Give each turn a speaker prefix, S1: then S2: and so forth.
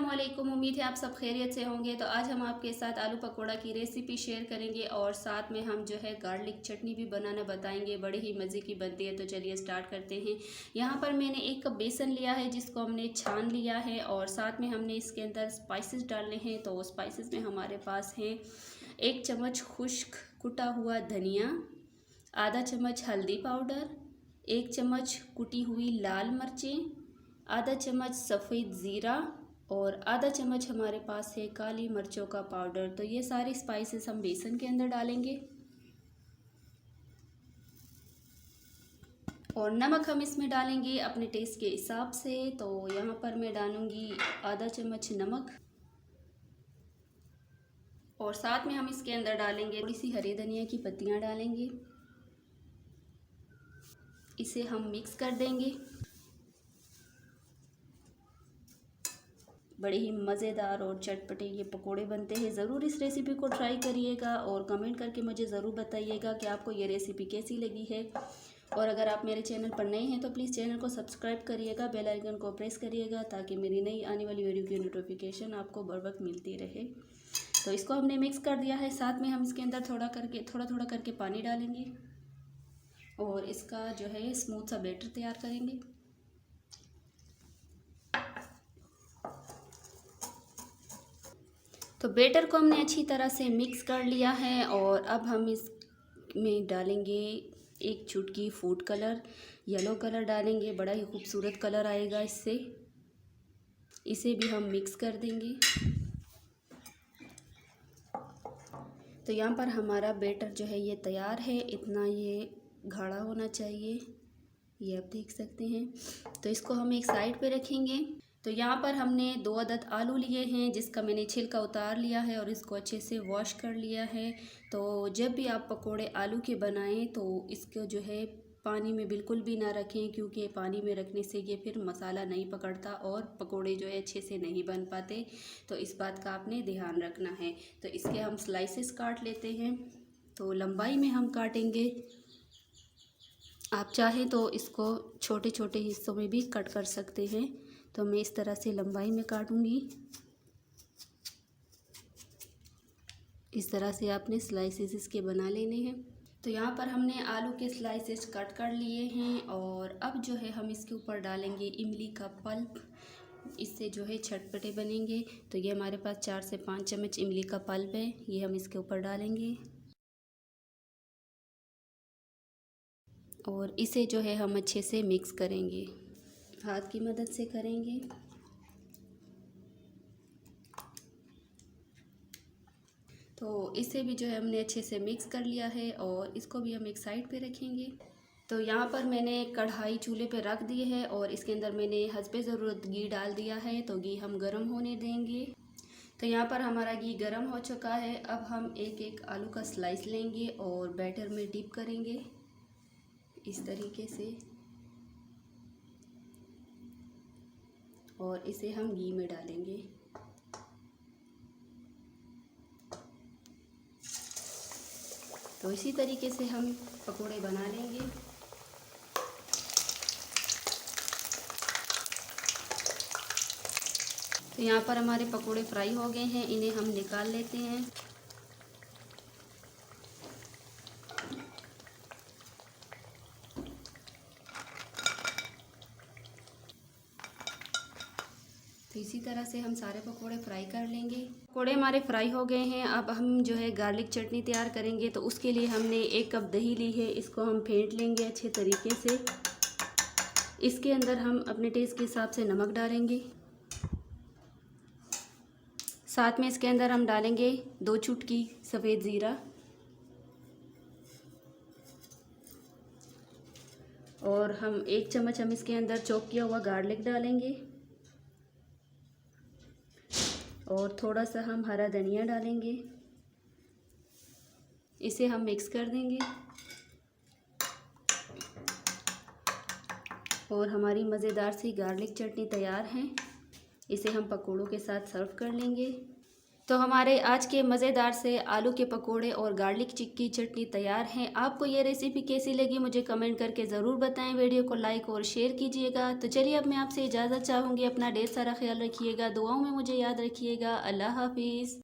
S1: अस्सलामुअलैकुम। उम्मीद है आप सब खैरियत से होंगे। तो आज हम आपके साथ आलू पकौड़ा की रेसिपी शेयर करेंगे और साथ में हम जो है गार्लिक चटनी भी बनाना बताएंगे। बड़ी ही मज़े की बनती है। तो चलिए स्टार्ट करते हैं। यहाँ पर मैंने 1 कप बेसन लिया है जिसको हमने छान लिया है और साथ में हमने इसके अंदर स्पाइसेस डालने हैं। तो स्पाइसेस में हमारे पास हैं 1 चम्मच खुश्क कुटा हुआ धनिया, आधा चम्मच हल्दी पाउडर, 1 चम्मच कुटी हुई लाल मिर्चें, आधा चम्मच सफ़ेद ज़ीरा और आधा चम्मच हमारे पास है काली मिर्चों का पाउडर। तो ये सारे स्पाइसेस हम बेसन के अंदर डालेंगे और नमक हम इसमें डालेंगे अपने टेस्ट के हिसाब से। तो यहाँ पर मैं डालूँगी आधा चम्मच नमक और साथ में हम इसके अंदर डालेंगे थोड़ी सी हरी धनिया की पत्तियाँ डालेंगे। इसे हम मिक्स कर देंगे। बड़े ही मज़ेदार और चटपटे ये पकोड़े बनते हैं। ज़रूर इस रेसिपी को ट्राई करिएगा और कमेंट करके मुझे ज़रूर बताइएगा कि आपको ये रेसिपी कैसी लगी है। और अगर आप मेरे चैनल पर नए हैं तो प्लीज़ चैनल को सब्सक्राइब करिएगा, बेल आइकन को प्रेस करिएगा ताकि मेरी नई आने वाली वीडियो की नोटिफिकेशन आपको बर वक्त मिलती रहे। तो इसको हमने मिक्स कर दिया है। साथ में हम इसके अंदर थोड़ा थोड़ा करके पानी डालेंगे और इसका जो है स्मूथ सा बैटर तैयार करेंगे। तो बैटर को हमने अच्छी तरह से मिक्स कर लिया है और अब हम इसमें डालेंगे 1 चुटकी फूड कलर, येलो कलर डालेंगे। बड़ा ही खूबसूरत कलर आएगा इससे। इसे भी हम मिक्स कर देंगे। तो यहाँ पर हमारा बैटर जो है ये तैयार है। इतना ये गाढ़ा होना चाहिए, ये आप देख सकते हैं। तो इसको हम एक साइड पे रखेंगे। तो यहाँ पर हमने 2 अदद आलू लिए हैं जिसका मैंने छिलका उतार लिया है और इसको अच्छे से वॉश कर लिया है। तो जब भी आप पकोड़े आलू के बनाएं तो इसको जो है पानी में बिल्कुल भी ना रखें, क्योंकि पानी में रखने से ये फिर मसाला नहीं पकड़ता और पकोड़े जो है अच्छे से नहीं बन पाते। तो इस बात का आपने ध्यान रखना है। तो इसके हम स्लाइसेस काट लेते हैं। तो लंबाई में हम काटेंगे। आप चाहें तो इसको छोटे छोटे हिस्सों में भी कट कर सकते हैं। तो मैं इस तरह से लंबाई में काटूंगी। इस तरह से आपने स्लाइसेस इसके बना लेने हैं। तो यहाँ पर हमने आलू के स्लाइसेस कट कर लिए हैं और अब जो है हम इसके ऊपर डालेंगे इमली का पल्प। इससे जो है चटपटे बनेंगे। तो ये हमारे पास 4 से 5 चम्मच इमली का पल्प है, ये हम इसके ऊपर डालेंगे और इसे जो है हम अच्छे से मिक्स करेंगे, हाथ की मदद से करेंगे। तो इसे भी जो है हमने अच्छे से मिक्स कर लिया है और इसको भी हम एक साइड पे रखेंगे। तो यहाँ पर मैंने कढ़ाई चूल्हे पे रख दी है और इसके अंदर मैंने हस्बे ज़रूरत घी डाल दिया है। तो घी हम गरम होने देंगे। तो यहाँ पर हमारा घी गरम हो चुका है। अब हम एक एक आलू का स्लाइस लेंगे और बैटर में डिप करेंगे इस तरीके से और इसे हम घी में डालेंगे। तो इसी तरीके से हम पकोड़े बना लेंगे। तो यहाँ पर हमारे पकोड़े फ्राई हो गए हैं, इन्हें हम निकाल लेते हैं। तो इसी तरह से हम सारे पकोड़े फ्राई कर लेंगे। पकोड़े हमारे फ्राई हो गए हैं। अब हम जो है गार्लिक चटनी तैयार करेंगे। तो उसके लिए हमने 1 कप दही ली है, इसको हम फेंट लेंगे अच्छे तरीके से। इसके अंदर हम अपने टेस्ट के हिसाब से नमक डालेंगे। साथ में इसके अंदर हम डालेंगे 2 चुटकी सफ़ेद ज़ीरा और हम 1 चम्मच हम इसके अंदर चॉप किया हुआ गार्लिक डालेंगे और थोड़ा सा हम हरा धनिया डालेंगे। इसे हम मिक्स कर देंगे और हमारी मज़ेदार सी गार्लिक चटनी तैयार है। इसे हम पकोड़ों के साथ सर्व कर लेंगे। तो हमारे आज के मज़ेदार से आलू के पकोड़े और गार्लिक की चटनी तैयार हैं। आपको ये रेसिपी कैसी लगी मुझे कमेंट करके ज़रूर बताएं। वीडियो को लाइक और शेयर कीजिएगा। तो चलिए अब मैं आपसे इजाज़त चाहूँगी। अपना ढेर सारा ख्याल रखिएगा, दुआओं में मुझे याद रखिएगा। अल्लाह हाफिज़।